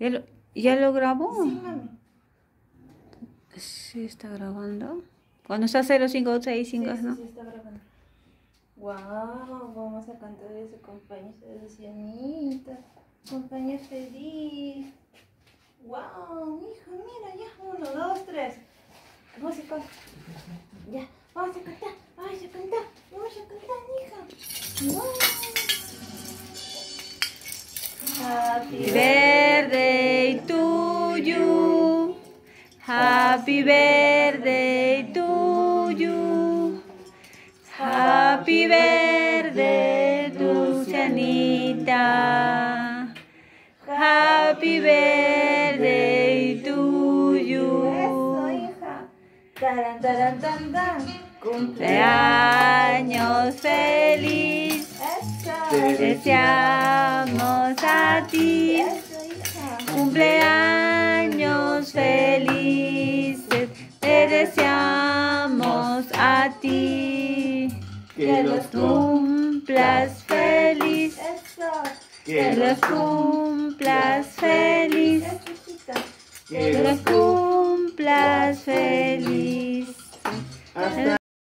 ¿Ya lo grabó? Sí, mami. Sí, está grabando. Cuando está 0565, Sí, ¿no? sí, está grabando. Wow, vamos a cantar ese compañero de Lucianita. Compañero feliz. Wow, hija, mira, ya. 1, 2, 3. Vamos a cantar. Ya, vamos a cantar. Vamos a cantar. Vamos a cantar, hija. Wow. Happy Birthday to you. Happy birthday to you. Happy birthday, Lucianita. Happy birthday to you. Eso, hija. Taran, taran, tan, tan. Cumpleaños feliz. Eso. Te deseamos a ti. Eso, hija. Cumpleaños felices. Te deseamos a ti. Que los cumplas feliz. Eso. Que los cumplas feliz. Eso, hijita. Que los cumplas